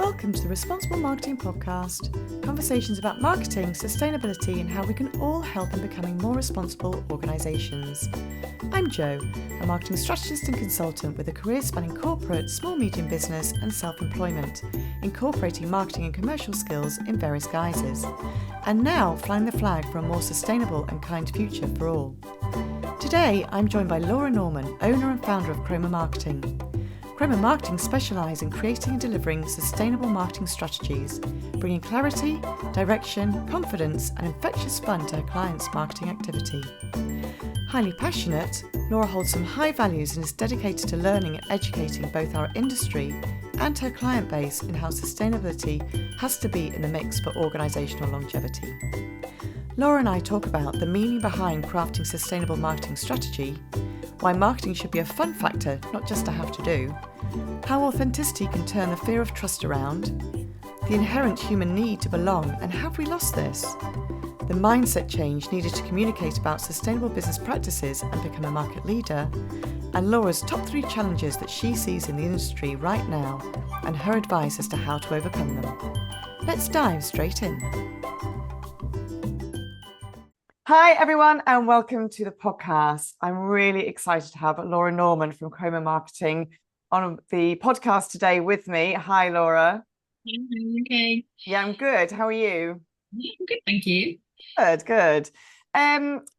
Welcome to the Responsible Marketing Podcast, conversations about marketing, sustainability, and how we can all help in becoming more responsible organisations. I'm Jo, a marketing strategist and consultant with a career spanning corporate, small medium business and self-employment, incorporating marketing and commercial skills in various guises, and now flying the flag for a more sustainable and kind future for all. Today, I'm joined by Laura Norman, owner and founder of Chroma Marketing. Chroma Marketing specialise in creating and delivering sustainable marketing strategies, bringing clarity, direction, confidence and infectious fun to her clients' marketing activity. Highly passionate, Laura holds some high values and is dedicated to learning and educating both our industry and her client base in how sustainability has to be in the mix for organisational longevity. Laura and I talk about the meaning behind crafting sustainable marketing strategy, why marketing should be a fun factor, not just a have to do, how authenticity can turn the fear of trust around, the inherent human need to belong and have we lost this, the mindset change needed to communicate about sustainable business practices and become a market leader, and Laura's top 3 challenges that she sees in the industry right now and her advice as to how to overcome them. Let's dive straight in. Hi everyone and welcome to the podcast. I'm really excited to have Laura Norman from Chroma Marketing on the podcast today with me. Hi Laura. Okay. Yeah, I'm good. How are you? Yeah, I'm good, thank you. Good.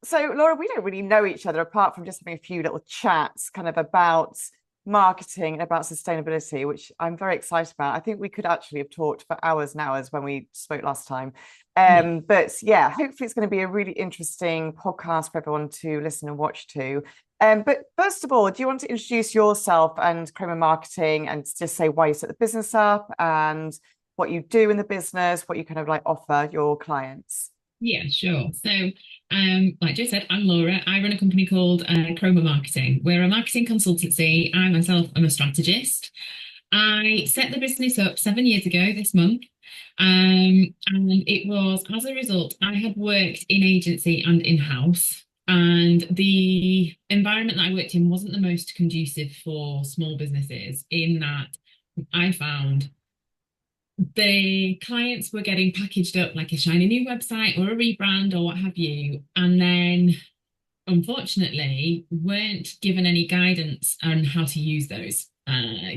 So Laura, we don't really know each other apart from just having a few little chats kind of about marketing and about sustainability, which I'm very excited about. I think we could actually have talked for hours and hours when we spoke last time. But yeah, hopefully it's going to be a really interesting podcast for everyone to listen and watch to. But first of all, do you want to introduce yourself and Chroma Marketing and just say why you set the business up and what you do in the business, what you kind of like offer your clients? Yeah, sure. So, like Jo said, I'm Laura. I run a company called Chroma Marketing. We're a marketing consultancy. I myself am a strategist. I set the business up 7 years ago this month. And it was as a result, I had worked in agency and in-house, and the environment that I worked in wasn't the most conducive for small businesses in that I found the clients were getting packaged up like a shiny new website or a rebrand or what have you, and then unfortunately weren't given any guidance on how to use those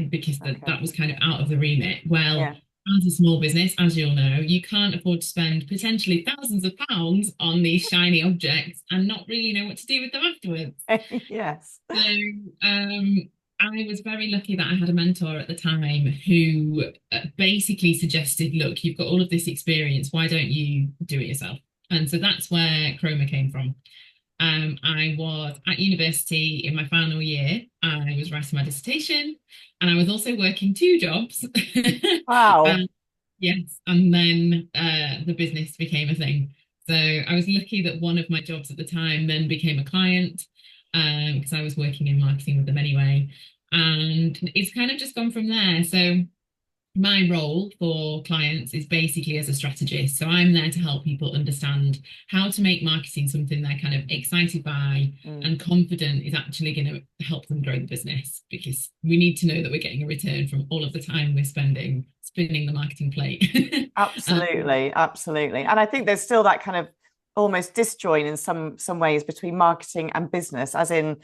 because that was kind of out of the remit. Well, Yeah. as a small business, as you'll know, you can't afford to spend potentially thousands of pounds on these shiny objects and not really know what to do with them afterwards. Yes. So I was very lucky that I had a mentor at the time who basically suggested, look, you've got all of this experience, why don't you do it yourself? And so that's where Chroma came from. I was at university in my final year. I was writing my dissertation and I was also working 2 jobs. Wow. Yes, and then the business became a thing. So I was lucky that one of my jobs at the time then became a client because I was working in marketing with them anyway. And it's kind of just gone from there. So my role for clients is basically as a strategist. So I'm there to help people understand how to make marketing something they're kind of excited by and confident is actually going to help them grow the business, because we need to know that we're getting a return from all of the time we're spending spinning the marketing plate. Absolutely. And I think there's still that kind of almost disjoin in some ways between marketing and business, as in,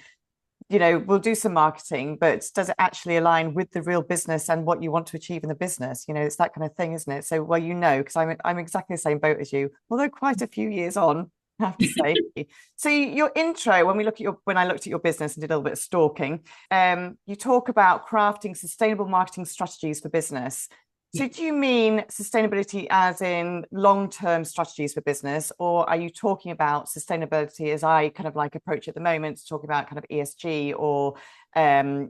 you know, we'll do some marketing, but does it actually align with the real business and what you want to achieve in the business? You know, it's that kind of thing, isn't it? So, well, you know, because I'm exactly the same boat as you, although quite a few years on, I have to say. So your intro, when I looked at your business and did a little bit of stalking, you talk about crafting sustainable marketing strategies for business. So do you mean sustainability as in long-term strategies for business, or are you talking about sustainability as I kind of like approach at the moment, to talk about kind of ESG or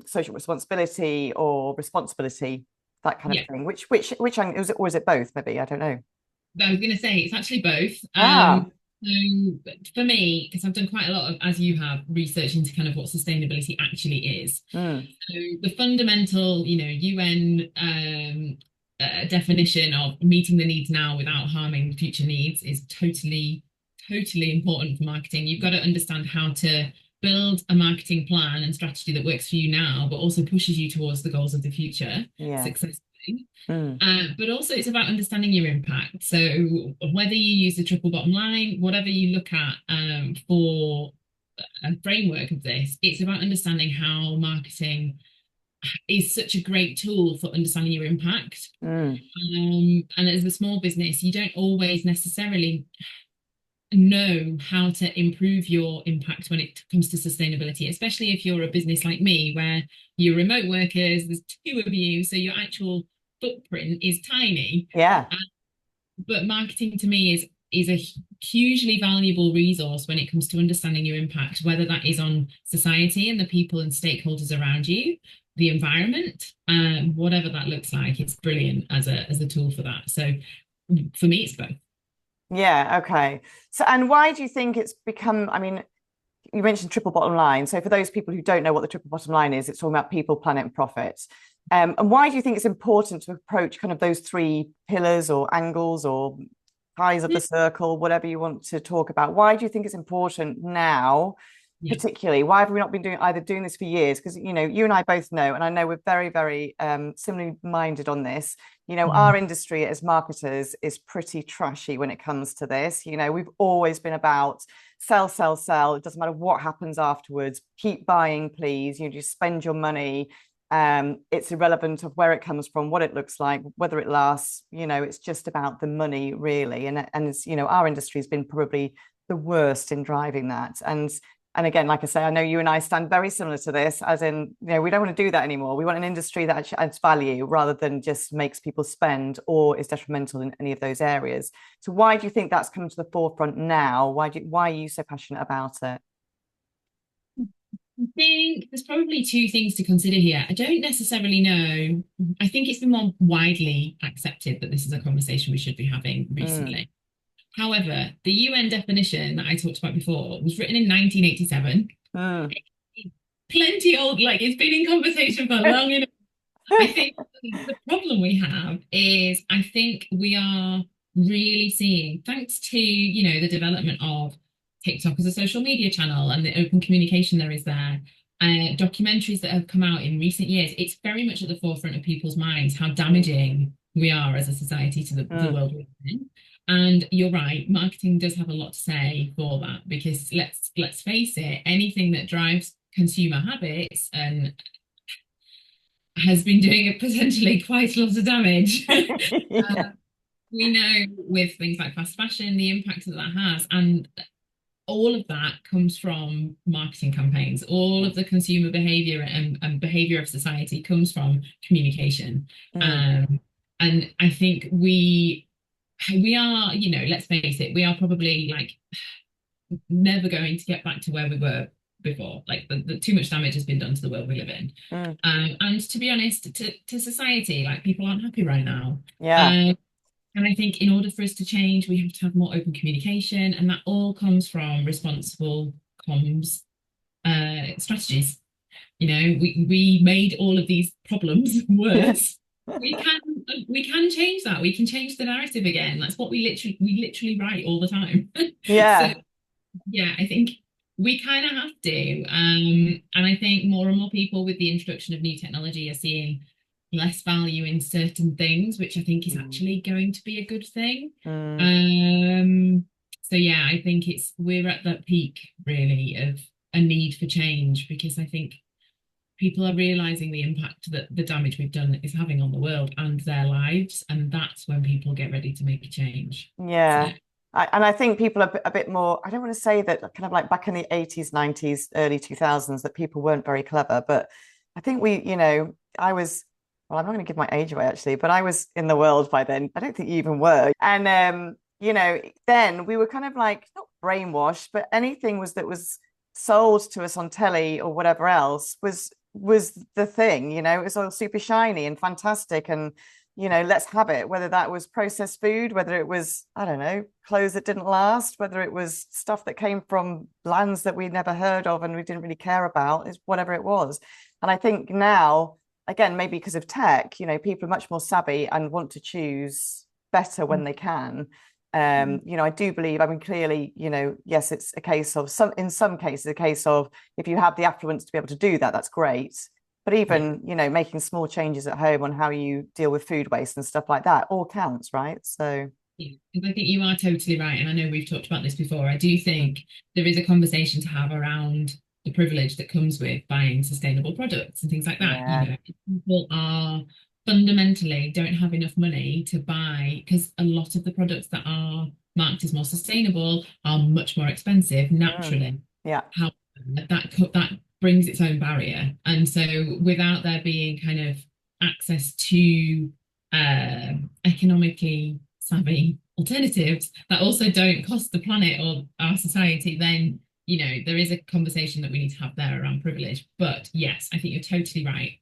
social responsibility or responsibility, that kind of thing? Which is it both? Maybe I don't know. I was going to say it's actually both. Ah, So for me, because I've done quite a lot of, as you have, research into kind of what sustainability actually is. So the fundamental, UN definition of meeting the needs now without harming future needs is totally important for marketing. You've got to understand how to build a marketing plan and strategy that works for you now, but also pushes you towards the goals of the future Yeah. successfully. Mm. But also it's about understanding your impact. So whether you use the triple bottom line, whatever you look at for a framework of this, it's about understanding how marketing is such a great tool for understanding your impact. Mm. And as a small business, you don't always necessarily know how to improve your impact when it comes to sustainability, especially if you're a business like me, where you're remote workers, there's two of you, so your actual footprint is tiny. Yeah. But marketing to me is a hugely valuable resource when it comes to understanding your impact, whether that is on society and the people and stakeholders around you, the environment, whatever that looks like. It's brilliant as a tool for that. So for me, it's both. Yeah. Okay. So, and why do you think it's become, I mean, you mentioned triple bottom line. So for those people who don't know what the triple bottom line is, it's talking about people, planet, and profits. And why do you think it's important to approach kind of those three pillars or angles or eyes of the circle, whatever you want to talk about? Why do you think it's important now, Yeah. particularly? Why have we not been doing this for years? Because you know, you and I both know, and I know we're very, very similarly minded on this. You know, our Mm. industry as marketers is pretty trashy when it comes to this. You know, we've always been about sell, sell, sell. It doesn't matter what happens afterwards. Keep buying, please. You just spend your money. It's irrelevant of where it comes from, what it looks like, whether it lasts. You know, it's just about the money, really. And it's, you know, our industry has been probably the worst in driving that. And again, like I say, I know you and I stand very similar to this, as in, you know, we don't want to do that anymore. We want an industry that actually adds value rather than just makes people spend or is detrimental in any of those areas. So why do you think that's come to the forefront now? Why are you so passionate about it? I think there's probably two things to consider here. I don't necessarily know. I think it's been more widely accepted that this is a conversation we should be having Mm, recently. However, the UN definition that I talked about before was written in 1987. mm. Plenty old, like it's been in conversation for long enough. I think the problem we have is I think we are really seeing, thanks to, the development of TikTok as a social media channel and the open communication there is there, documentaries that have come out in recent years, it's very much at the forefront of people's minds how Mm, damaging we are as a society to the mm. world we live in. And you're right, marketing does have a lot to say for that because let's face it, anything that drives consumer habits and has been doing potentially quite a lot of damage. Yeah. We know with things like fast fashion, the impact that that has, and all of that comes from marketing campaigns. All of the consumer behavior and behavior of society comes from communication. Mm, Um, and I think we are, let's face it, we are probably like never going to get back to where we were before. Like the too much damage has been done to the world we live in. mm. And to be honest, to society, like people aren't happy right now. Yeah. Um, and I think in order for us to change, we have to have more open communication, and that all comes from responsible comms strategies. We made all of these problems worse. We can we can change that. We can change the narrative again. That's what we literally write all the time. So Yeah. yeah, I think we kind of have to. And I think more and more people with the introduction of new technology are seeing less value in certain things, which I think is Mm, actually going to be a good thing. mm. Um, so yeah, I think we're at that peak really of a need for change because I think people are realizing the impact that the damage we've done is having on the world and their lives, and that's when people get ready to make a change. So Yeah. And I think people are a bit more, I don't want to say that kind of like back in the 80s, 90s, early 2000s, that people weren't very clever. But I think I was, well, I'm not going to give my age away actually, but I was in the world by then. I don't think you even were. And, then we were kind of like, not brainwashed, but anything that was sold to us on telly or whatever else was the thing, it was all super shiny and fantastic. And let's have it, whether that was processed food, whether it was, I don't know, clothes that didn't last, whether it was stuff that came from lands that we'd never heard of and we didn't really care about, is whatever it was. And I think now, again, maybe because of tech, people are much more savvy and want to choose better when they can. I do believe, I mean, clearly, yes, it's a case of in some cases, a case of if you have the affluence to be able to do that, that's great. But Yeah. even, making small changes at home on how you deal with food waste and stuff like that all counts, right? So, Yeah, because I think you are totally right. And I know we've talked about this before. I do mm, think there is a conversation to have around the privilege that comes with buying sustainable products and things like that. yeah, People are fundamentally don't have enough money to buy because a lot of the products that are marked as more sustainable are much more expensive mm, naturally. yeah, However, that brings its own barrier. And so without there being kind of access to economically savvy alternatives that also don't cost the planet or our society, then there is a conversation that we need to have there around privilege. But yes, I think you're totally right.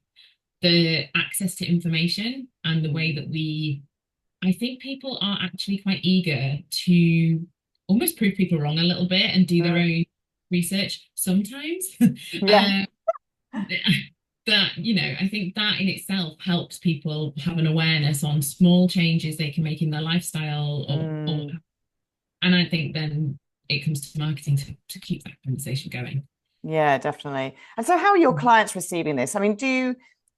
The access to information and the way that I think people are actually quite eager to almost prove people wrong a little bit and do their mm, own research sometimes. yeah, um, that I think that in itself helps people have an awareness on small changes they can make in their lifestyle, or mm, and I think then it comes to marketing to keep that conversation going. yeah, definitely. And so, how are your clients receiving this? I mean,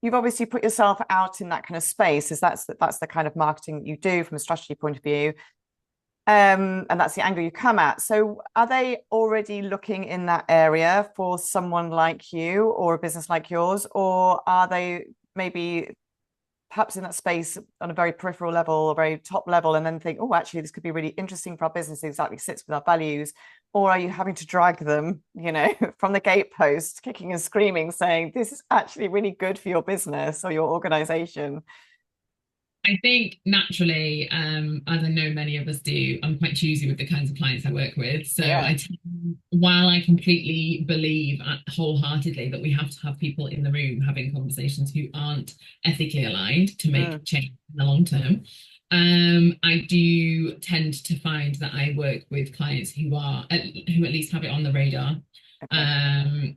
you've obviously put yourself out in that kind of space, as that's the kind of marketing that you do from a strategy point of view. And that's the angle you come at. So are they already looking in that area for someone like you or a business like yours, or are they maybe perhaps in that space on a very peripheral level or very top level and then think, oh, actually, this could be really interesting for our business, it exactly sits with our values? Or are you having to drag them, from the gatepost, kicking and screaming, saying, this is actually really good for your business or your organization? I think naturally, as I know many of us do, I'm quite choosy with the kinds of clients I work with. So Yeah. while I completely believe wholeheartedly that we have to have people in the room having conversations who aren't ethically aligned to make Mm, change in the long term, I do tend to find that I work with clients who at least have it on the radar. okay. Um,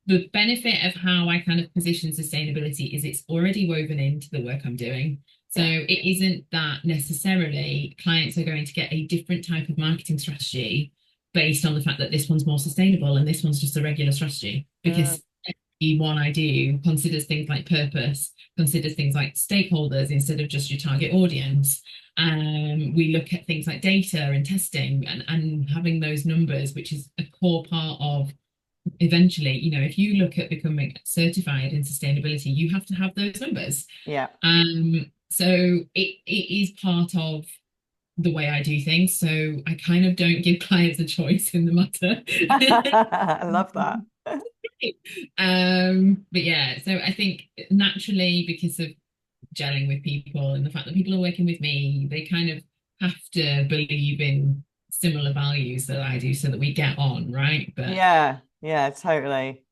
the benefit of how I kind of position sustainability is it's already woven into the work I'm doing. So Yeah. it isn't that necessarily clients are going to get a different type of marketing strategy based on the fact that this one's more sustainable and this one's just a regular strategy. Mm, Because every one I do considers things like purpose, considers things like stakeholders instead of just your target audience. We look at things like data and testing and having those numbers, which is a core part of eventually, if you look at becoming certified in sustainability, you have to have those numbers. yeah. So it is part of the way I do things. So I kind of don't give clients a choice in the matter. I love that. But yeah, so I think naturally, because of gelling with people and the fact that people are working with me, they kind of have to believe in similar values that I do so that we get on, right? But Yeah, yeah, totally.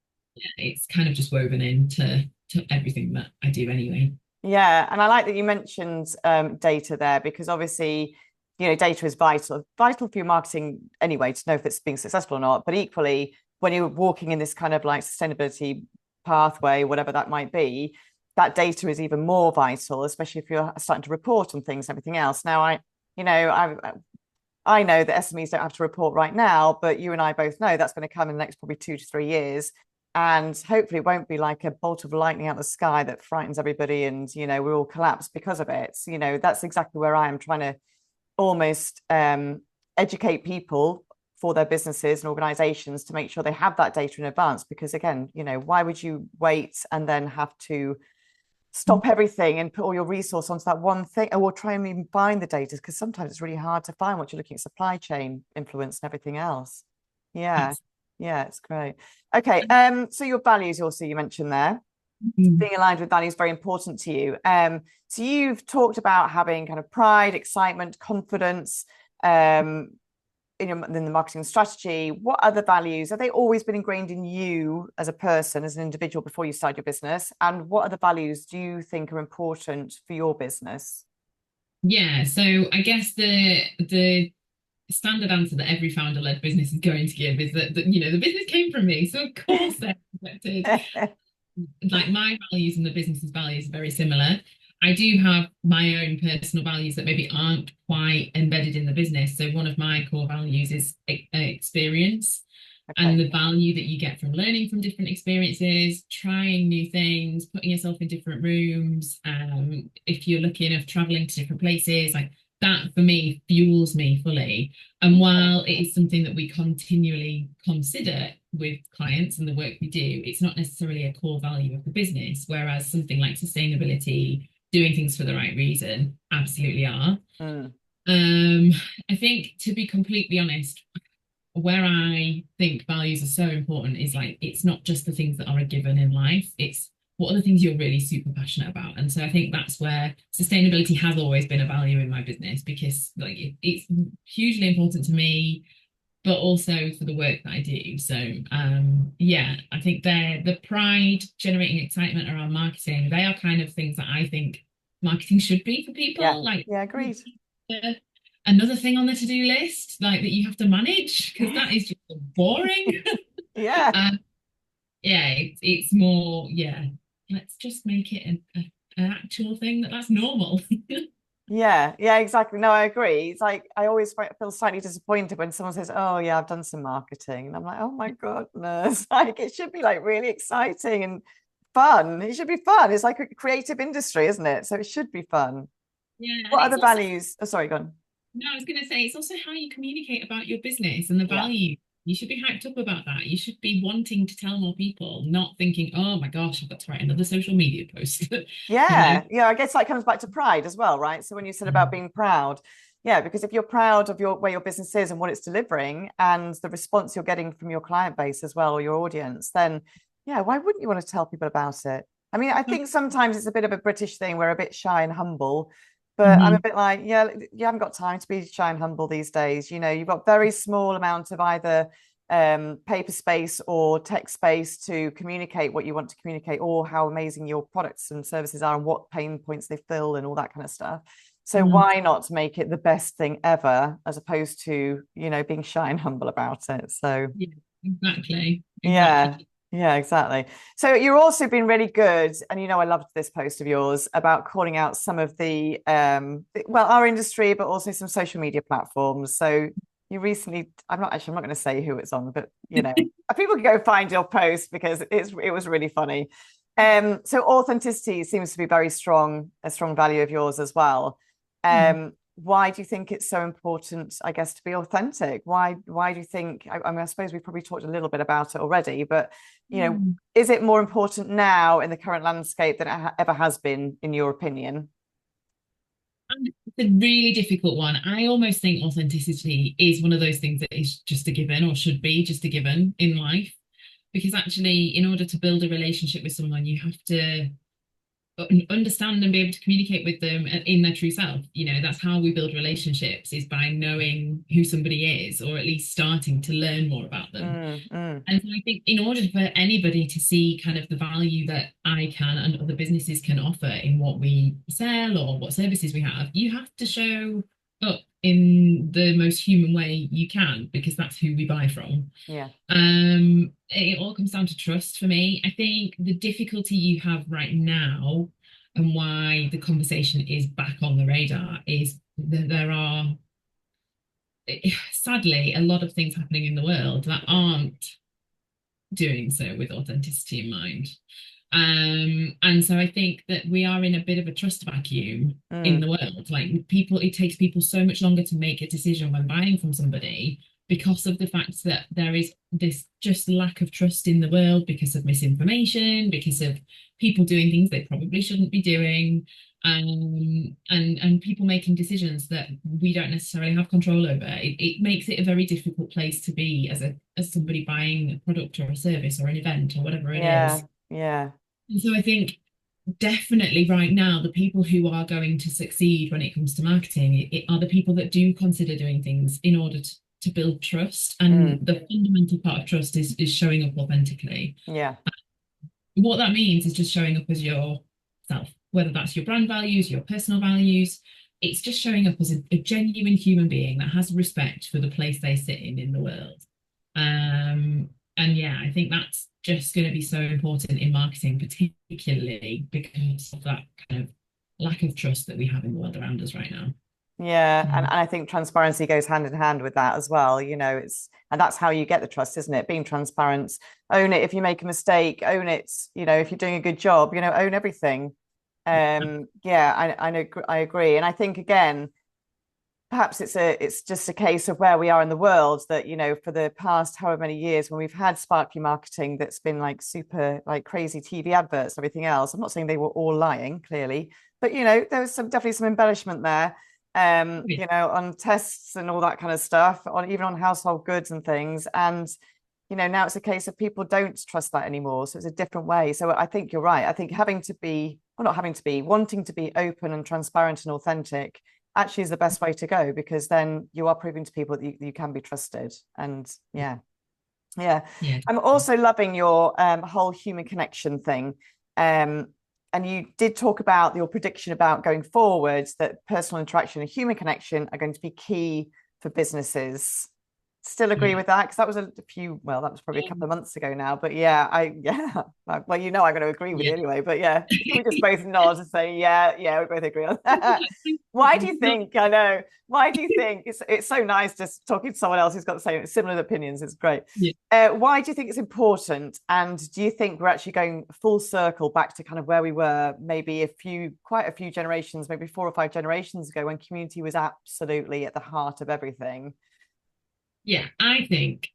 it's kind of just woven into everything that I do anyway. Yeah, and I like that you mentioned data there because obviously, data is vital for your marketing anyway to know if it's being successful or not. But equally, when you're walking in this kind of like sustainability pathway, whatever that might be, that data is even more vital, especially if you're starting to report on things and everything else. Now, you know, I know that SMEs don't have to report right now, but you and I both know that's going to come in the next probably 2 to 3 years. And hopefully it won't be like a bolt of lightning out of the sky that frightens everybody and, we all collapse because of it. That's exactly where I am trying to almost educate people for their businesses and organizations to make sure they have that data in advance. Because again, why would you wait and then have to stop everything and put all your resource onto that one thing, or try and even find the data because sometimes it's really hard to find what you're looking at supply chain influence and everything else. Yeah, yeah, it's great. Okay, so your values also you mentioned there, Mm. being aligned with values very important to you. So you've talked about having kind of pride, excitement, confidence, um, in the marketing strategy. What other values have they always been ingrained in you as a person, as an individual before you started your business? And what other values do you think are important for your business? Yeah, so I guess the standard answer that every founder-led business is going to give is that the business came from me, so of course they're reflected. Like my values and the business's values are very similar. I do have my own personal values that maybe aren't quite embedded in the business. So one of my core values is experience and Okay. the value that you get from learning from different experiences, trying new things, putting yourself in different rooms. If you're looking at traveling to different places, like that for me fuels me fully. And Okay. while it is something that we continually consider with clients and the work we do, it's not necessarily a core value of the business. Whereas something like sustainability, doing things for the right reason, absolutely are. Mm. Um, I think, to be completely honest, where I think values are so important is like it's not just the things that are a given in life, it's what are the things you're really super passionate about. And so I think that's where sustainability has always been a value in my business because like it's hugely important to me, but also for the work that I do. So yeah, I think they're the pride generating excitement around marketing. They are kind of things that I think marketing should be for Yeah. people. Like Yeah, agreed. another thing on the to-do list, like that you have to manage, because that is just boring. Yeah. um, yeah, it's more, yeah, let's just make it an actual thing that's normal. Yeah, yeah, exactly. No, I agree. It's like I always feel slightly disappointed when someone says, "Oh, yeah, I've done some marketing," and I'm like, "Oh my goodness!" Like it should be like really exciting and fun. It should be fun. It's like a creative industry, isn't it? So it should be fun. Yeah, and What it's other also, values? Oh, sorry, go on. no, I was going to say, it's also how you communicate about your business and the Yeah. value. You should be hyped up about that. You should be wanting to tell more people, not thinking, oh my gosh, I've got to write another social media post. You know? Yeah, yeah, I guess that comes back to pride as well, right? So when you said about being proud, yeah, because if you're proud of your where your business is and what it's delivering and the response you're getting from your client base as well or your audience, then yeah, why wouldn't you want to tell people about it? I mean, I think sometimes it's a bit of a British thing. We're a bit shy and humble, but I'm a Mhm. bit like, yeah, you haven't got time to be shy and humble these days. You know, you've got very small amount of either paper space or text space to communicate what you want to communicate or how amazing your products and services are and what pain points they fill and all that kind of stuff. So Mhm. why not make it the best thing ever as opposed to, you know, being shy and humble about it? So Yeah, exactly. yeah, Exactly. yeah, exactly. So you're also been really good, and you know, I loved this post of yours about calling out some of the well, our industry, but also some social media platforms. So you recently, I'm not going to say who it's on, but you know, people can go find your post because it was really funny. So authenticity seems to be very strong, a strong value of yours as well. Mm. Why do you think it's so important, I guess, to be authentic? Why do you think, I mean, I suppose we've probably talked a little bit about it already, but you know, Mm. is it more important now in the current landscape than it ever has been, in your opinion? It's a really difficult one. I almost think authenticity is one of those things that is just a given or should be just a given in life. Because actually, in order to build a relationship with someone, you have to understand and be able to communicate with them in their true self. You know, that's how we build relationships is by knowing who somebody is, or at least starting to learn more about them. Mm, mm, And so I think in order for anybody to see kind of the value that I can and other businesses can offer in what we sell or what services we have, you have to show up in the most human way you can, because that's who we buy from. yeah. It all comes down to trust for me. I think the difficulty you have right now and why the conversation is back on the radar is that there are sadly a lot of things happening in the world that aren't doing so with authenticity in mind. And so I think that we are in a bit of a trust vacuum in Mm, the world. Like people, it takes people so much longer to make a decision when buying from somebody because of the fact that there is this just lack of trust in the world because of misinformation, because of people doing things they probably shouldn't be doing, and people making decisions that we don't necessarily have control over. It makes it a very difficult place to be as somebody buying a product or a service or an event or whatever it is. yeah, yeah. And so I think definitely right now, the people who are going to succeed when it comes to marketing are the people that do consider doing things in order to build trust. And Mm, the fundamental part of trust is showing up authentically. yeah, What that means is just showing up as yourself, whether that's your brand values, your personal values. It's just showing up as a genuine human being that has respect for the place they sit in the world. And yeah, I think that's just going to be so important in marketing, particularly because of that kind of lack of trust that we have in the world around us right now. Yeah, and Mm. I think transparency goes hand in hand with that as well. And that's how you get the trust, isn't it? Being transparent, own it if you make a mistake, own it, if you're doing a good job, own everything. Yeah, I know, I agree. And I think again, perhaps it's just a case of where we are in the world that, for the past however many years when we've had sparkly marketing that's been like super like crazy TV adverts and everything else. I'm not saying they were all lying, clearly, but there was definitely some embellishment there, on tests and all that kind of stuff, even on household goods and things. And now it's a case of people don't trust that anymore. So it's a different way. So I think you're right. I think wanting to be open and transparent and authentic actually is the best way to go, because then you are proving to people that you can be trusted. And yeah. Yeah. I'm also loving your whole human connection thing. And you did talk about your prediction about going forwards, that personal interaction and human connection are going to be key for businesses. Still agree Yeah. with that? Because that was that was probably a couple of months ago now. But yeah, well, I'm going to agree with Yeah. you anyway. But yeah, we just both nod and say, yeah, we both agree on that. Why do you think? I know. Why do you think it's so nice just talking to someone else who's got the same similar opinions? It's great. Yeah. Why do you think it's important? And do you think we're actually going full circle back to kind of where we were maybe quite a few generations, maybe 4 or 5 generations ago, when community was absolutely at the heart of everything? Yeah, I think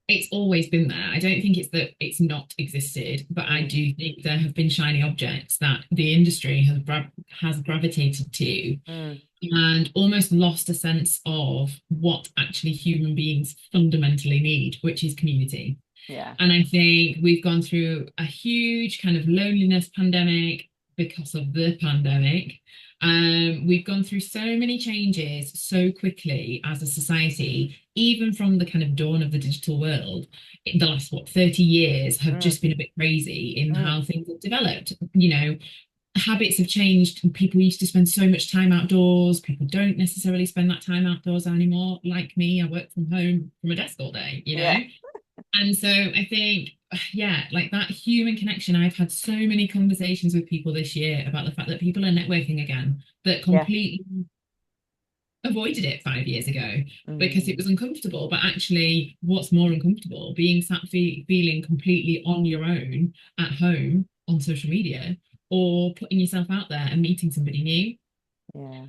it's always been there. I don't think it's that it's not existed, but I do think there have been shiny objects that the industry has gravitated to Mm. and almost lost a sense of what actually human beings fundamentally need, which is community. Yeah. And I think we've gone through a huge kind of loneliness pandemic because of the pandemic. We've gone through so many changes so quickly as a society, even from the kind of dawn of the digital world. In the last, 30 years have Mm. just been a bit crazy in Mm. how things have developed. Habits have changed. People used to spend so much time outdoors. People don't necessarily spend that time outdoors anymore. Like me, I work from home from a desk all day. Yeah. And so I think, yeah, like that human connection. I've had so many conversations with people this year about the fact that people are networking again that Yeah. completely avoided it 5 years ago because it Mm. was uncomfortable. But actually, what's more uncomfortable? Being sat feeling completely on your own at home on social media, or putting yourself out there and meeting somebody new. Yeah.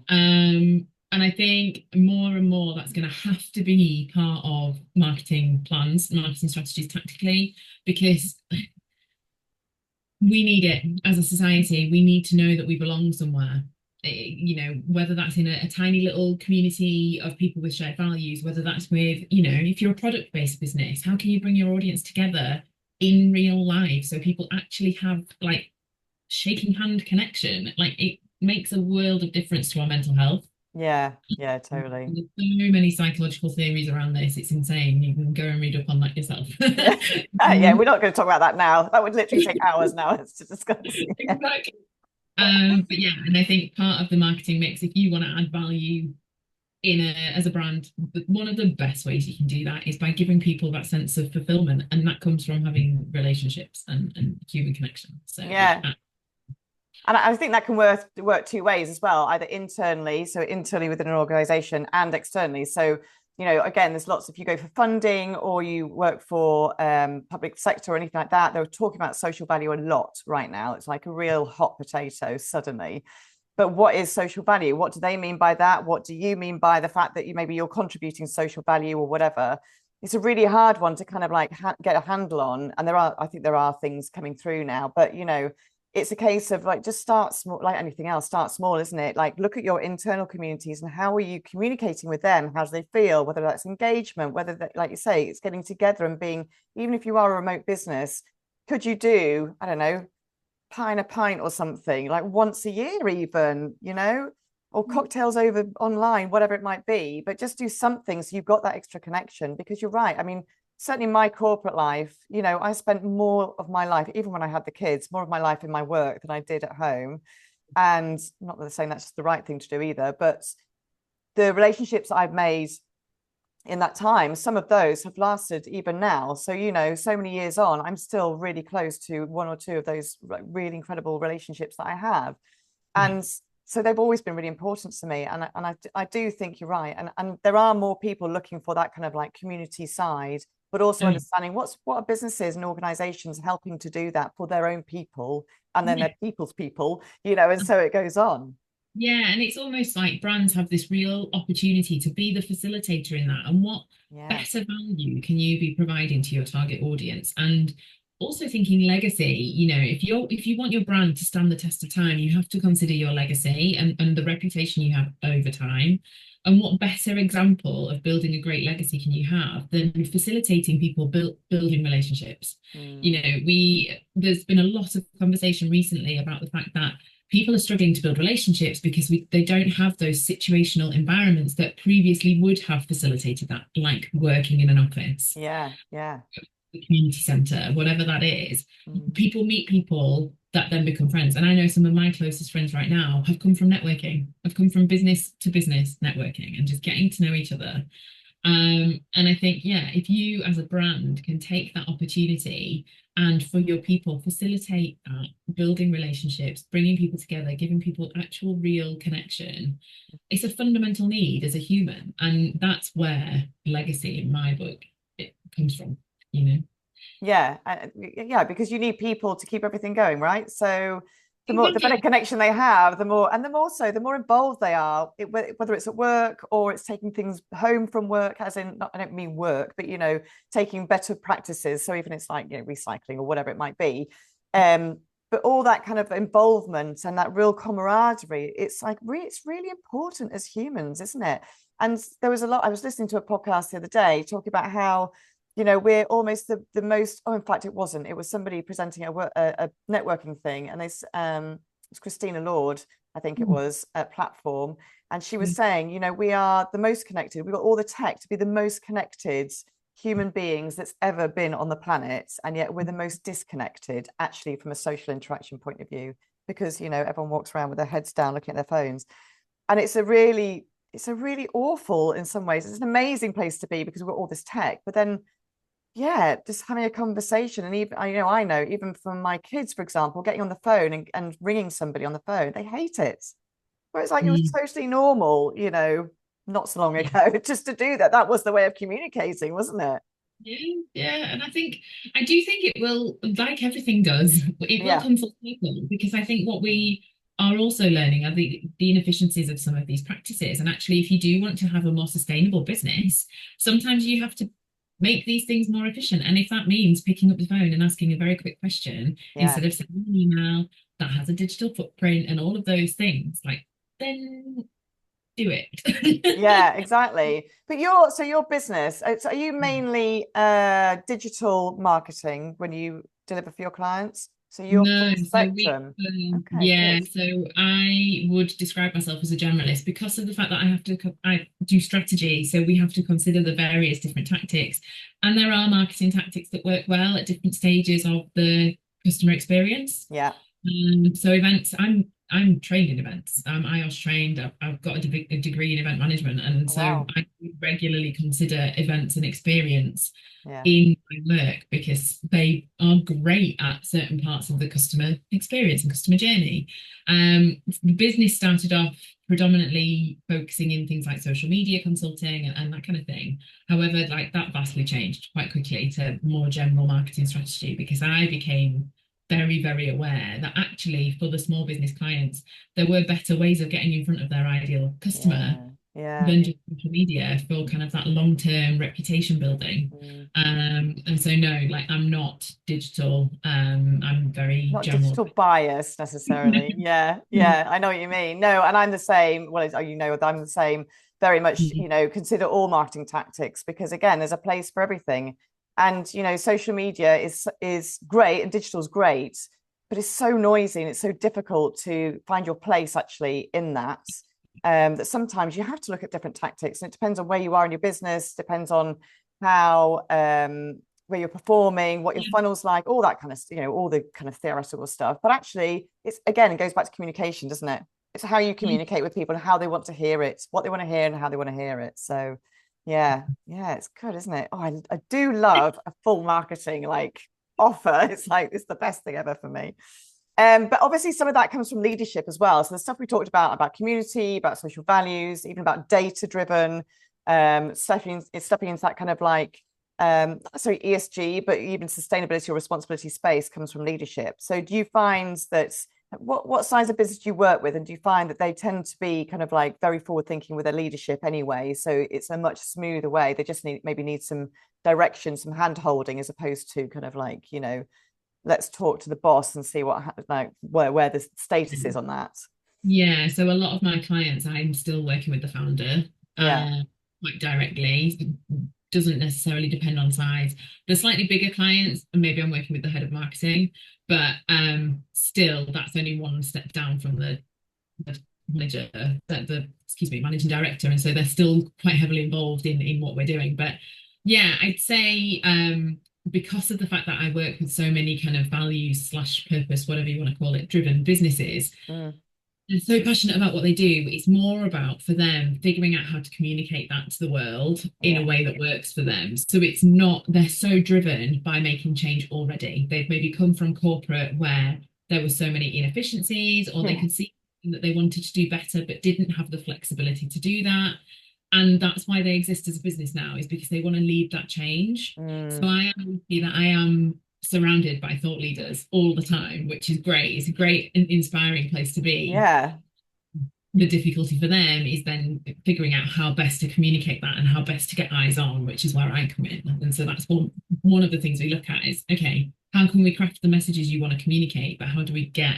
And I think more and more that's going to have to be part of marketing plans, marketing strategies tactically, because we need it as a society. We need to know that we belong somewhere. Whether that's in a tiny little community of people with shared values, whether that's with, if you're a product-based business, how can you bring your audience together in real life so people actually have like shaking hand connection? Like it makes a world of difference to our mental health. Yeah. Yeah. Totally. There's so many psychological theories around this. It's insane. You can go and read up on that yourself. Yeah. Yeah. We're not going to talk about that now. That would literally take hours now to discuss. Yeah. Exactly. But yeah, and I think part of the marketing mix, if you want to add value as a brand, one of the best ways you can do that is by giving people that sense of fulfillment, and that comes from having relationships and human connection. So yeah. Yeah. And I think that can work 2 ways as well, either internally, so internally within an organization, and externally. So, again, there's lots, if you go for funding or you work for public sector or anything like that, they're talking about social value a lot right now. It's like a real hot potato suddenly. But what is social value? What do they mean by that? What do you mean by the fact that maybe you're contributing social value or whatever? It's a really hard one to kind of like get a handle on. And I think there are things coming through now, but it's a case of like, just start small, like anything else, start small, isn't it? Like, look at your internal communities and how are you communicating with them? How do they feel? Whether that's engagement, whether that, like you say, it's getting together and being, even if you are a remote business, could you do, I don't know, a pint or something like once a year, even, or cocktails over online, whatever it might be, but just do something so you've got that extra connection. Because you're right. I mean, certainly my corporate life, I spent more of my life, even when I had the kids, more of my life in my work than I did at home. And not that I'm saying that's just the right thing to do either, but the relationships that I've made in that time, some of those have lasted even now. So, so many years on, I'm still really close to 1 or 2 of those really incredible relationships that I have. And so they've always been really important to me. And I do think you're right. And there are more people looking for that kind of like community side, but also Oh, understanding what are businesses and organizations helping to do that for their own people and then yeah. their people's people, you know, and so it goes on. Yeah, and it's almost like brands have this real opportunity to be the facilitator in that. And what Yeah. better value can you be providing to your target audience? And also thinking legacy, you know, if you want your brand to stand the test of time, you have to consider your legacy and the reputation you have over time. And what better example of building a great legacy can you have than facilitating people building relationships? You Mm. know, there's been a lot of conversation recently about the fact that people are struggling to build relationships because they don't have those situational environments that previously would have facilitated that, like working in an office, Yeah. Yeah. the community centre, whatever that is. Mm. People meet people that then become friends. And I know some of my closest friends right now have come from networking, have come from business to business networking and just getting to know each other. And I think, yeah, if you as a brand can take that opportunity and for your people facilitate that, building relationships, bringing people together, giving people actual real connection, it's a fundamental need as a human. And that's where legacy in my book it comes from, you know. Yeah, yeah, because you need people to keep everything going, right? So the better Exactly. connection they have, the more, and the more so, the more involved they are, whether it's at work or it's taking things home from work, as in, not, I don't mean work, but you know, taking better practices. So even it's like, you know, recycling or whatever it might be. Um, but all that kind of involvement and that real camaraderie, it's like it's really important as humans, isn't it? And there was a lot, I was listening to a podcast the other day talking about how you know we're almost the most, oh in fact it wasn't, it was somebody presenting a networking thing, and it's Christina Lord, I think it was, a platform, and she was saying, you know, we are the most connected, we've got all the tech to be the most connected human beings that's ever been on the planet, and yet we're the most disconnected actually from a social interaction point of view, because you know everyone walks around with their heads down looking at their phones, and it's a really awful, in some ways it's an amazing place to be because we've got all this tech, but then yeah, just having a conversation. And even I know even from my kids, for example, getting on the phone and ringing somebody on the phone, they hate it. Whereas like it was Mm. totally normal, you know, not so long Yeah. ago, just to do that. That was the way of communicating, wasn't it? Yeah, yeah, and I do think it will, like everything does, it will Yeah, come full circle because I think what we are also learning are the inefficiencies of some of these practices. And actually, if you do want to have a more sustainable business, sometimes you have to make these things more efficient. And if that means picking up the phone and asking a very quick question yeah. instead of sending an email that has a digital footprint and all of those things, like then do it. Yeah, exactly. But your business, so are you mainly digital marketing when you deliver for your clients? So you're No, full so spectrum. Okay, yeah, good. so I would describe myself as a generalist because of the fact that I do strategy. So we have to consider the various different tactics, and there are marketing tactics that work well at different stages of the customer experience. Yeah. So events, I'm trained in events. I'm IOS trained. I've got a degree in event management, and Oh, so wow. I regularly consider events and experience Yeah. in my work because they are great at certain parts of the customer experience and customer journey. The business started off predominantly focusing in things like social media consulting and that kind of thing. However, like that vastly changed quite quickly to more general marketing strategy because I became very, very aware that actually for the small business clients, there were better ways of getting in front of their ideal customer Yeah. Yeah. than just social media for kind of that long-term reputation building. Mm. And so no, like I'm not digital. I'm very Not general. digital bias necessarily. Yeah, yeah, I know what you mean. No, and I'm the same. Well, as you know, I'm the same. Very much, you know, consider all marketing tactics because again, there's a place for everything. And you know, social media is great and digital's great, but it's so noisy and it's so difficult to find your place actually in that. That sometimes you have to look at different tactics, and it depends on where you are in your business, depends on how where you're performing, what your funnel's like, all that kind of, you know, all the kind of theoretical stuff. But actually, it's again, it goes back to communication, doesn't it? It's how you communicate with people and how they want to hear it, what they want to hear and how they want to hear it. So, yeah, yeah, it's good, isn't it? Oh, I do love a full marketing like offer. It's like it's the best thing ever for me. But obviously, some of that comes from leadership as well. So the stuff we talked about community, about social values, even about data-driven, stepping into that kind of like, sorry, ESG, but even sustainability or responsibility space comes from leadership. So do you find that what size of business do you work with, and do you find that they tend to be kind of like very forward-thinking with their leadership anyway? So it's a much smoother way. They just need some direction, some hand-holding, as opposed to kind of like, let's talk to the boss and see where the status is on that. Yeah, so a lot of my clients, I'm still working with the founder, Yeah. quite directly. Doesn't necessarily depend on size. The slightly bigger clients, and maybe I'm working with the head of marketing, but still, that's only one step down from the manager, excuse me, managing director, and so they're still quite heavily involved in what we're doing. But yeah, I'd say because of the fact that I work with so many kind of values slash purpose, whatever you want to call it, driven businesses, they're so passionate about what they do. It's more about for them figuring out how to communicate that to the world in a way that works for them. So it's not, they're so driven by making change already. They've maybe come from corporate where there were so many inefficiencies, or they could see that they wanted to do better but didn't have the flexibility to do that. And that's why they exist as a business now, is because they want to lead that change. So I am lucky that I am surrounded by thought leaders all the time, which is great. It's a great and inspiring place to be. Yeah. The difficulty for them is then figuring out how best to communicate that and how best to get eyes on, which is where I come in. And so that's one of the things we look at is, okay, how can we craft the messages you want to communicate, but how do we get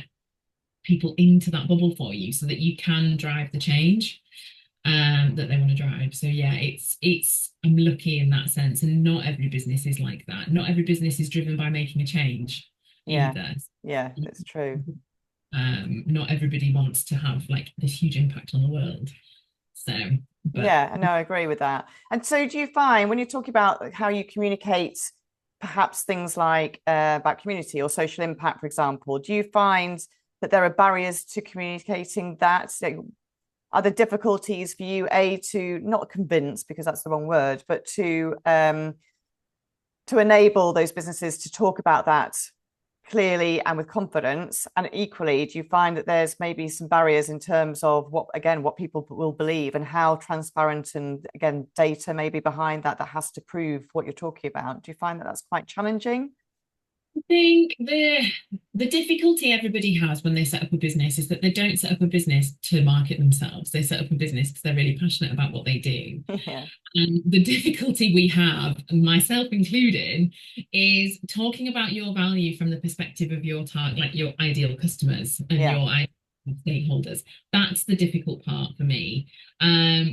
people into that bubble for you so that you can drive the change that they want to drive. So yeah, it's I'm lucky in that sense, and not every business is like that. Not every business is driven by making a change either. Yeah, that's true. Not everybody wants to have like this huge impact on the world. So yeah, no, I agree with that. And so do you find when you're talking about how you communicate perhaps things like about community or social impact, for example, do you find that there are barriers to communicating that? So are there difficulties for you, to not convince, because that's the wrong word, but to enable those businesses to talk about that clearly and with confidence? And equally, do you find that there's maybe some barriers in terms of what people will believe, and how transparent, and again, data maybe behind that has to prove what you're talking about? Do you find that that's quite challenging? I think the difficulty everybody has when they set up a business is that they don't set up a business to market themselves. They set up a business because they're really passionate about what they do. Yeah. And the difficulty we have, and myself included, is talking about your value from the perspective of your target, like your ideal customers and your ideal stakeholders. That's the difficult part for me,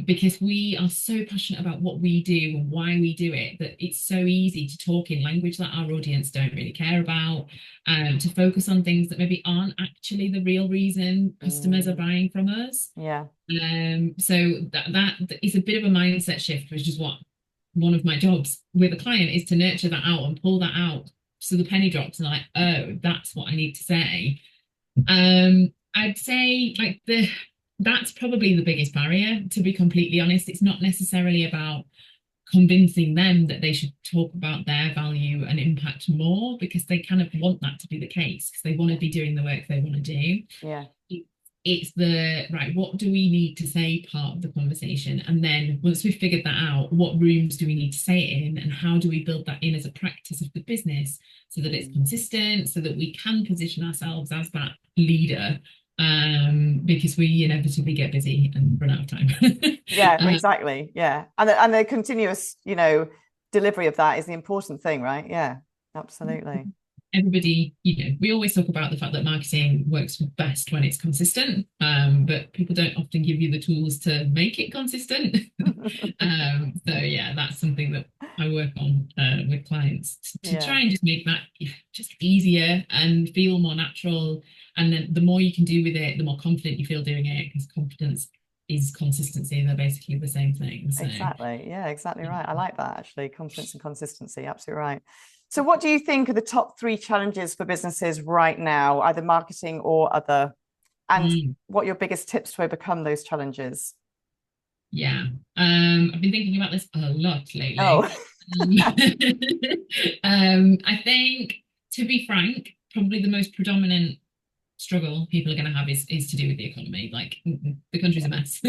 because we are so passionate about what we do and why we do it that it's so easy to talk in language that our audience don't really care about, to focus on things that maybe aren't actually the real reason customers are buying from us. Yeah. So that is a bit of a mindset shift, which is what one of my jobs with a client is, to nurture that out and pull that out so the penny drops and like, oh, that's what I need to say. I'd say like that's probably the biggest barrier, to be completely honest. It's not necessarily about convincing them that they should talk about their value and impact more, because they kind of want that to be the case, because they want to be doing the work they want to do. Yeah. It's the right, what do we need to say part of the conversation, and then once we've figured that out, what rooms do we need to say it in, and how do we build that in as a practice of the business so that it's consistent, so that we can position ourselves as that leader, because we inevitably get busy and run out of time. Yeah, exactly. Yeah, and the continuous delivery of that is the important thing, right? Yeah, absolutely. Everybody, we always talk about the fact that marketing works best when it's consistent, but people don't often give you the tools to make it consistent. So yeah, that's something that I work on with clients to try and just make that just easier and feel more natural. And then the more you can do with it, the more confident you feel doing it, because confidence is consistency. They're basically the same thing. So. Exactly. Yeah, exactly right. I like that, actually. Confidence and consistency. Absolutely right. So what do you think are the top 3 challenges for businesses right now, either marketing or other? And what are your biggest tips to overcome those challenges? Yeah, I've been thinking about this a lot lately. Oh. I think, to be frank, probably the most predominant struggle people are going to have is to do with the economy. Like the country's a mess.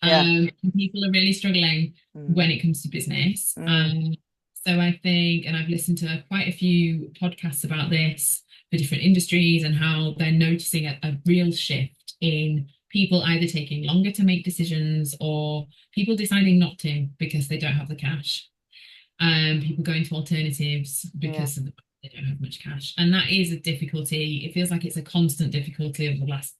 Yeah. People are really struggling Mm. when it comes to business. Mm. So I think, and I've listened to quite a few podcasts about this for different industries and how they're noticing a real shift in people either taking longer to make decisions or people deciding not to because they don't have the cash. People going to alternatives Yeah. because of they don't have much cash. And that is a difficulty. It feels like it's a constant difficulty of the last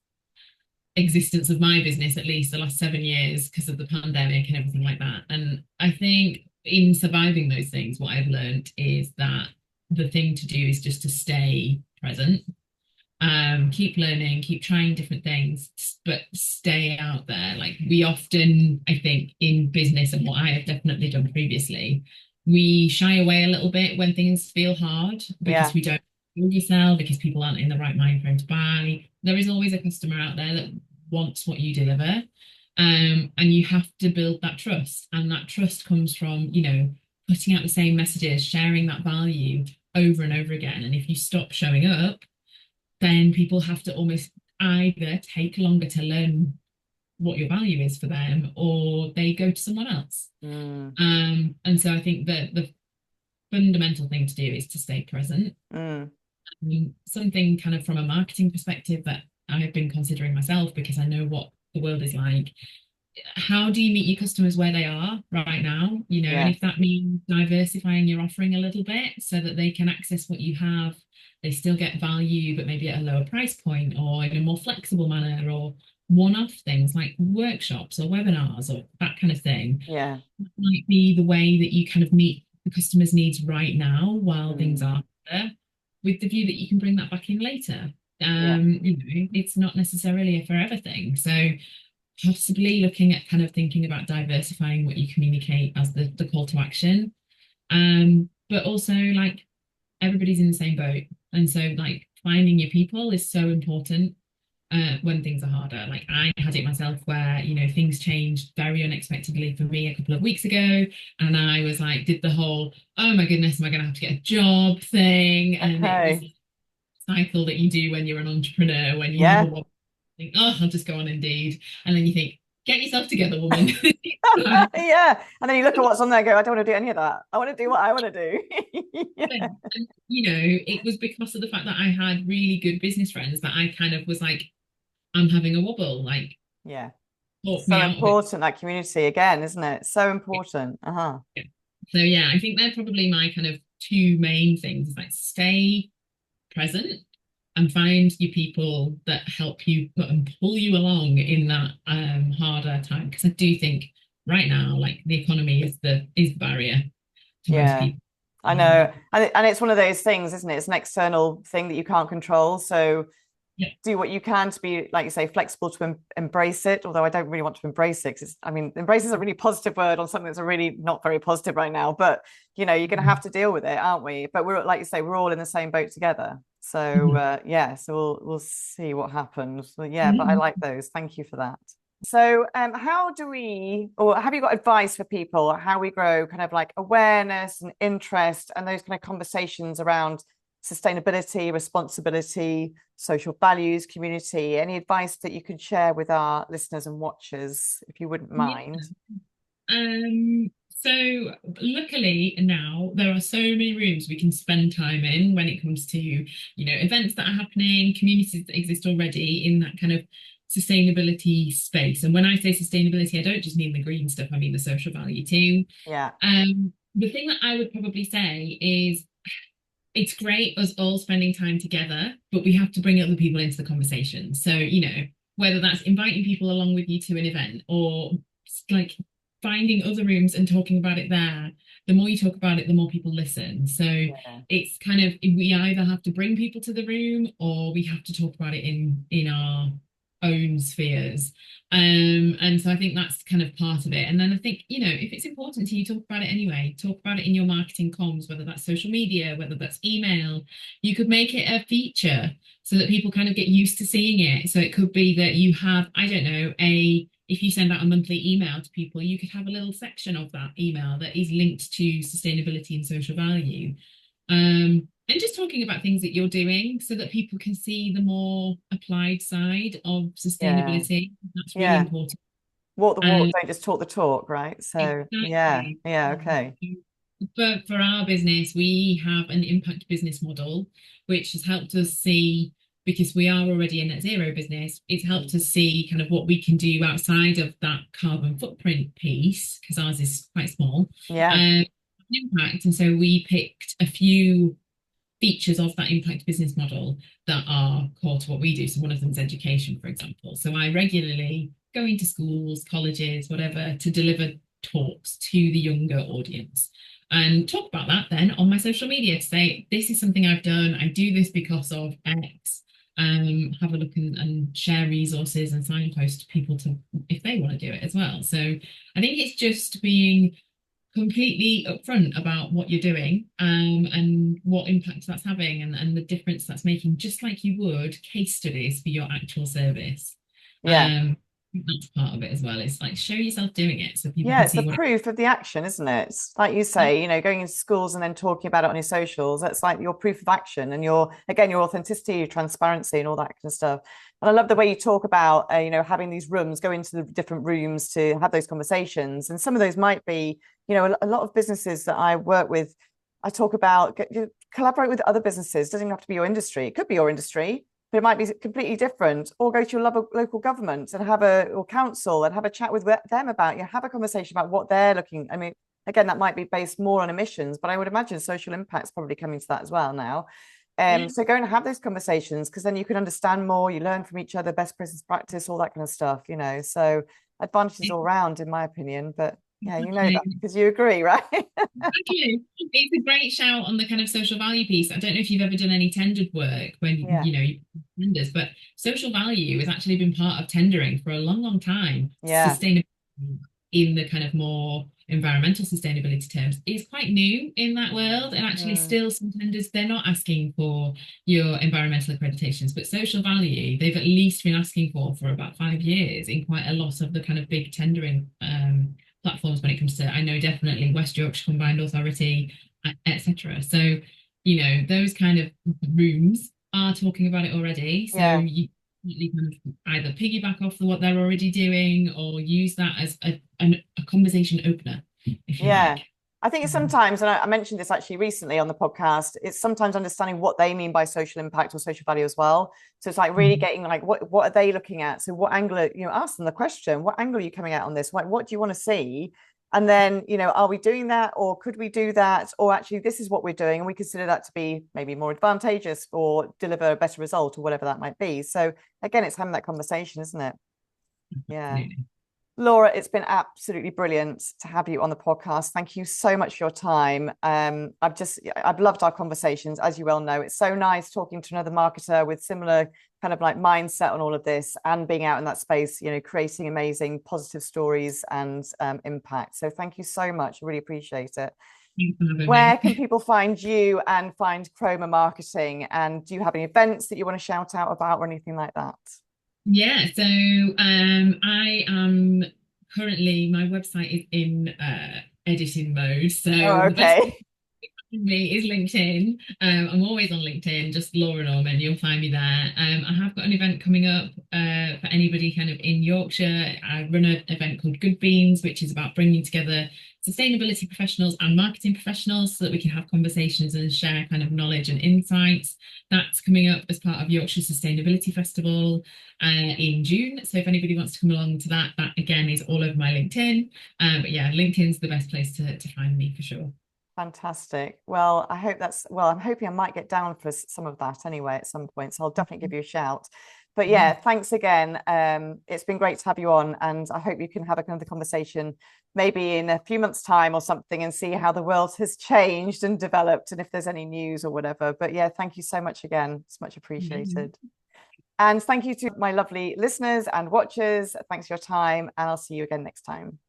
existence of my business, at least the last 7 years, because of the pandemic and everything like that. And I think in surviving those things, what I've learned is that the thing to do is just to stay present, keep learning, keep trying different things, but stay out there. Like we often, I think, in business and what I have definitely done previously, we shy away a little bit when things feel hard Yeah. because we don't really sell, because people aren't in the right mind frame to buy. There is always a customer out there that wants what you deliver. And you have to build that trust. And that trust comes from, putting out the same messages, sharing that value over and over again. And if you stop showing up, then people have to almost either take longer to learn what your value is for them or they go to someone else. Mm. And so I think that the fundamental thing to do is to stay present. Mm. I mean, something kind of from a marketing perspective that I have been considering myself because I know what the world is like. How do you meet your customers where they are right now? And Yeah. if that means diversifying your offering a little bit so that they can access what you have, they still get value, but maybe at a lower price point or in a more flexible manner, or one-off things like workshops or webinars or that kind of thing. Yeah. That might be the way that you kind of meet the customer's needs right now while things Mm. are there, with the view that you can bring that back in later. Yeah. It's not necessarily a forever thing. So possibly looking at kind of thinking about diversifying what you communicate as the call to action. But also like everybody's in the same boat. And so like finding your people is so important when things are harder. Like I had it myself where, things changed very unexpectedly for me a couple of weeks ago. And I was like, did the whole, oh my goodness, am I going to have to get a job thing? And it was Okay. a cycle that you do when you're an entrepreneur, when you have a Yeah. woman, think, oh, I'll just go on Indeed. And then you think, get yourself together, woman. Yeah. And then you look at what's on there and go, I don't want to do any of that. I want to do what I want to do. Yeah. And, it was because of the fact that I had really good business friends that I kind of was like, I'm having a wobble, like, Yeah. talk So me out of it. important, that community again, isn't it? So important. Uh-huh. Yeah. So yeah, I think they're probably my kind of two main things, like stay present and find your people that help you and pull you along in that harder time. Because I do think right now, like the economy is the barrier to most Yeah. people. I know. And it's one of those things, isn't it? It's an external thing that you can't control. So Yeah. do what you can to be, like you say, flexible to embrace it. Although I don't really want to embrace it. Embrace is a really positive word on something that's a really not very positive right now. But you're going to have to deal with it, aren't we? But we're, like you say, we're all in the same boat together. So Mhm. yeah, so we'll see what happens. But yeah, but I Mhm. like those. Thank you for that. So, how do we, or have you got advice for people how we grow kind of like awareness and interest and those kind of conversations around sustainability, responsibility, social values, community? Any advice that you could share with our listeners and watchers, if you wouldn't Yeah. mind? So luckily now there are so many rooms we can spend time in when it comes to, events that are happening, communities that exist already in that kind of sustainability space. And when I say sustainability, I don't just mean the green stuff, I mean the social value too. Yeah. The thing that I would probably say is it's great us all spending time together, but we have to bring other people into the conversation. So, whether that's inviting people along with you to an event or like finding other rooms and talking about it there, the more you talk about it, the more people listen. So Yeah. it's kind of we either have to bring people to the room or we have to talk about it in our own spheres. And so I think that's kind of part of it. And then I think, if it's important to you, talk about it anyway. Talk about it in your marketing comms, whether that's social media, whether that's email. You could make it a feature so that people kind of get used to seeing it. So it could be that you have, I don't know, if you send out a monthly email to people, you could have a little section of that email that is linked to sustainability and social value. And just talking about things that you're doing so that people can see the more applied side of Yeah. sustainability. That's really Yeah. important. Walk the walk, Um, don't just talk the talk, right? So yeah, exactly. yeah, okay. For our business, we have an impact business model, which has helped us see, because we are already a net zero business, it's helped us see kind of what we can do outside of that carbon footprint piece, because ours is quite small, Yeah, um, impact. And so we picked a few features of that impact business model that are core to what we do. So one of them is education, for example. So I regularly go into schools, colleges, whatever, to deliver talks to the younger audience and talk about that then on my social media to say, this is something I've done. I do this because of X. Have a look and share resources and signpost people to if they want to do it as well. So I think it's just being completely upfront about what you're doing, and what impact that's having, and the difference that's making, just like you would case studies for your actual service. yeah. That's part of it as well. It's like show yourself doing it so people Yeah, can it's the see what proof of the action, isn't it? It's like you it, say, going into schools and then talking about it on your socials. That's like your proof of action and your authenticity, your transparency, and all that kind of stuff. And I love the way you talk about, having these rooms, go into the different rooms to have those conversations. And some of those might be, a lot of businesses that I work with, I talk about collaborate with other businesses. Doesn't even have to be your industry. It could be your industry, but it might be completely different. Or go to your local government and or council and have a chat with them about, have a conversation about what they're looking. I mean, again, that might be based more on emissions, but I would imagine social impact's probably coming to that as well now. yeah. So go and have those conversations, because then you can understand more, you learn from each other, best business practice, all that kind of stuff, So advantages all round, in my opinion. But yeah, you know that Exactly. because you agree, right? Exactly. It's a great shout on the kind of social value piece. I don't know if you've ever done any tendered work when Yeah, you tenders, but social value has actually been part of tendering for a long, long time. yeah, Sustainability in the kind of more environmental sustainability terms is quite new in that world. And actually mm, still some tenders, they're not asking for your environmental accreditations, but social value, they've at least been asking for about 5 years in quite a lot of the kind of big tendering platforms when it comes to, I know definitely West Yorkshire Combined Authority, etc. So, those kind of rooms are talking about it already. So yeah. you kind of either piggyback off of what they're already doing or use that as a conversation opener, if you Yeah. like. I think it's sometimes, and I mentioned this actually recently on the podcast, it's sometimes understanding what they mean by social impact or social value as well. So it's like really Mhm. getting like, what are they looking at? So what angle, ask them the question, what angle are you coming at on this? What do you want to see? And then, are we doing that, or could we do that? Or actually, this is what we're doing, and we consider that to be maybe more advantageous or deliver a better result or whatever that might be. So again, it's having that conversation, isn't it? Yeah. Absolutely. Laura, it's been absolutely brilliant to have you on the podcast. Thank you so much for your time. I've loved our conversations, as you well know. It's so nice talking to another marketer with similar kind of like mindset on all of this, and being out in that space, creating amazing positive stories and impact. So thank you so much. I really appreciate it. Thanks for having Where me. can people find you and find Chroma Marketing? And do you have any events that you want to shout out about or anything like that? Yeah, so I am currently, my website is in editing mode. So Oh, the best okay. me is LinkedIn. I'm always on LinkedIn, just Laura Norman, you'll find me there. I have got an event coming up for anybody kind of in Yorkshire. I run an event called Good Beans, which is about bringing together sustainability professionals and marketing professionals so that we can have conversations and share kind of knowledge and insights. That's coming up as part of Yorkshire Sustainability Festival in June. So if anybody wants to come along to that, that again is all over my LinkedIn. But yeah, LinkedIn's the best place to find me for sure. Fantastic. Well, I'm hoping I might get down for some of that anyway at some point. So I'll definitely give you a shout. But Yeah. yeah, thanks again. It's been great to have you on, and I hope you can have another conversation maybe in a few months' time or something, and see how the world has changed and developed, and if there's any news or whatever. But yeah, thank you so much again. It's much Yeah. appreciated. And thank you to my lovely listeners and watchers. Thanks for your time, and I'll see you again next time.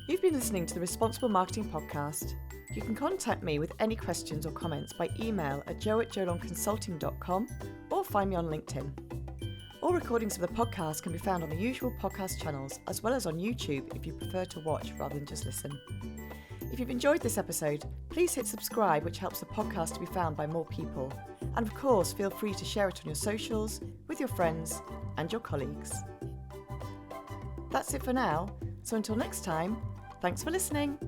You've been listening to the Responsible Marketing Podcast. You can contact me with any questions or comments by email at joe@jolonconsulting.com or find me on LinkedIn. All recordings of the podcast can be found on the usual podcast channels, as well as on YouTube if you prefer to watch rather than just listen. If you've enjoyed this episode, please hit subscribe, which helps the podcast to be found by more people. And of course, feel free to share it on your socials, with your friends and your colleagues. That's it for now. So until next time, thanks for listening.